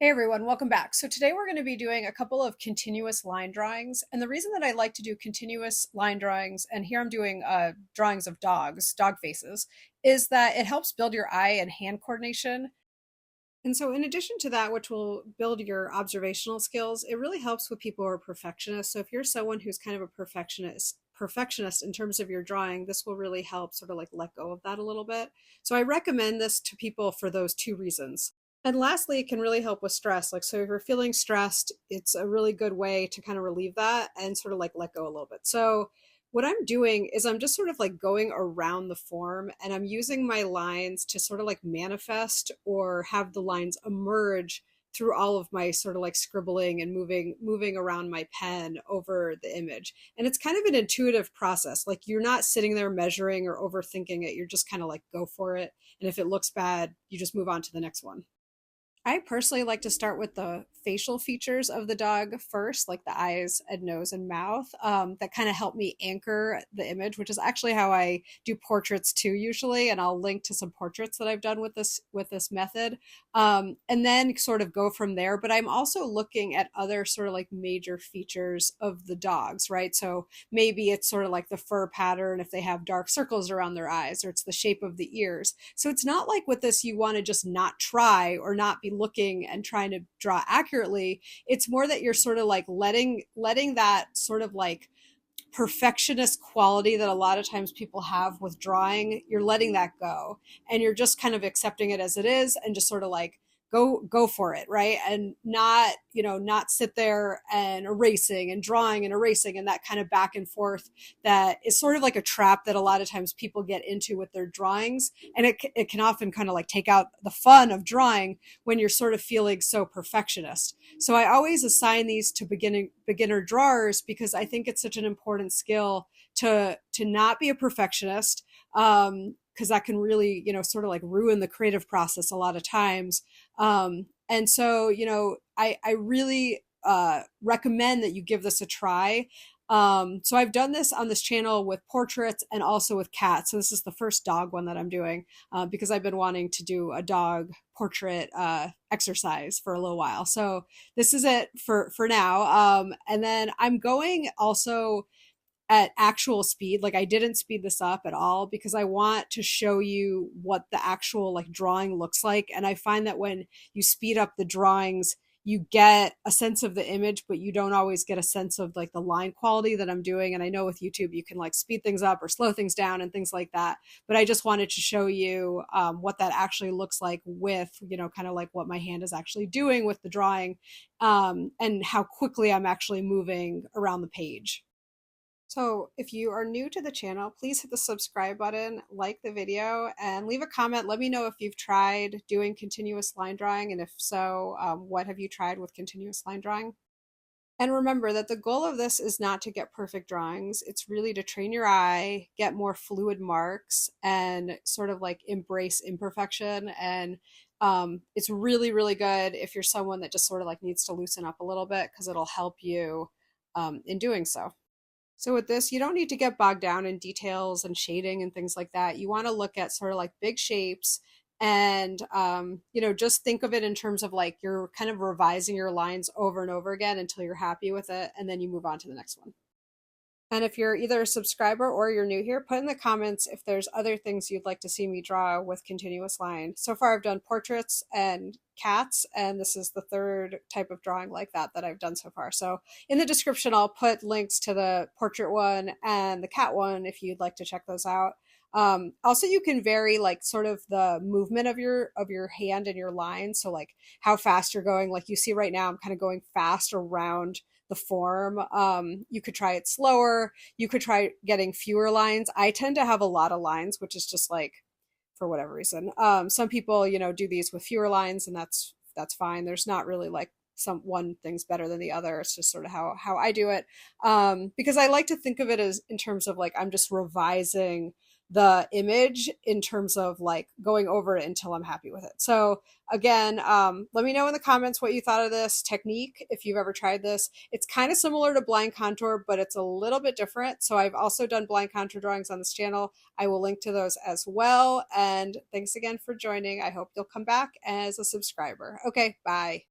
Hey everyone, welcome back. So today we're going to be doing a couple of continuous line drawings. And the reason that I like to do continuous line drawings, and here I'm doing drawings of dogs, dog faces, is that it helps build your eye and hand coordination. And so in addition to that, which will build your observational skills, it really helps with people who are perfectionists. So if you're someone who's kind of a perfectionist in terms of your drawing, this will really help sort of like let go of that a little bit. So I recommend this to people for those two reasons. And lastly, it can really help with stress. Like, so if you're feeling stressed, it's a really good way to kind of relieve that and sort of like let go a little bit. So what I'm doing is I'm just sort of like going around the form and I'm using my lines to sort of like manifest or have the lines emerge through all of my sort of like scribbling and moving around my pen over the image. And it's kind of an intuitive process. Like you're not sitting there measuring or overthinking it. You're just kind of like go for it. And if it looks bad, you just move on to the next one. I personally like to start with the facial features of the dog first, like the eyes and nose and mouth. That kind of help me anchor the image, which is actually how I do portraits too, usually. And I'll link to some portraits that I've done with this method, and then sort of go from there. But I'm also looking at other sort of like major features of the dogs, right? So maybe it's sort of like the fur pattern if they have dark circles around their eyes, or it's the shape of the ears. So it's not like with this you want to just not try or not be looking and trying to draw accurately. It's more that you're sort of like letting that sort of like perfectionist quality that a lot of times people have with drawing, you're letting that go and you're just kind of accepting it as it is and just sort of like go for it, right? And not, not sit there and erasing and that kind of back and forth that is sort of like a trap that a lot of times people get into with their drawings. And it can often kind of like take out the fun of drawing when you're sort of feeling so perfectionist. So I always assign these to beginner drawers because I think it's such an important skill to not be a perfectionist, because that can really, sort of like ruin the creative process a lot of times. And so, I really recommend that you give this a try. So I've done this on this channel with portraits and also with cats. So this is the first dog one that I'm doing, because I've been wanting to do a dog portrait exercise for a little while. So this is it for now. And then I'm going also at actual speed. Like I didn't speed this up at all because I want to show you what the actual like drawing looks like. And I find that when you speed up the drawings, you get a sense of the image, but you don't always get a sense of like the line quality that I'm doing. And I know with YouTube, you can like speed things up or slow things down and things like that. But I just wanted to show you what that actually looks like with, kind of like what my hand is actually doing with the drawing, and how quickly I'm actually moving around the page. So if you are new to the channel, please hit the subscribe button, like the video, and leave a comment. Let me know if you've tried doing continuous line drawing, and if so, what have you tried with continuous line drawing? And remember that the goal of this is not to get perfect drawings. It's really to train your eye, get more fluid marks, and sort of like embrace imperfection. And it's really, really good if you're someone that just sort of like needs to loosen up a little bit because it'll help you in doing so. So with this, you don't need to get bogged down in details and shading and things like that. You want to look at sort of like big shapes and, just think of it in terms of like you're kind of revising your lines over and over again until you're happy with it. And then you move on to the next one. And if you're either a subscriber or you're new here, put in the comments if there's other things you'd like to see me draw with continuous line. So far, I've done portraits and cats, and this is the third type of drawing like that I've done so far. So in the description, I'll put links to the portrait one and the cat one if you'd like to check those out. Also, you can vary like sort of the movement of your hand and your line. So like how fast you're going. Like you see right now, I'm kind of going fast around the form. You could try it slower. You could try getting fewer lines. I tend to have a lot of lines, which is just like for whatever reason. Some people, do these with fewer lines, and that's fine. There's not really like some one thing's better than the other. It's just sort of how I do it. Because I like to think of it as in terms of like I'm just revising the image in terms of like going over it until I'm happy with it. So again, let me know in the comments what you thought of this technique, if you've ever tried this. It's kind of similar to blind contour, but it's a little bit different. So I've also done blind contour drawings on this channel. I will link to those as well. And thanks again for joining. I hope you'll come back as a subscriber. Okay, bye.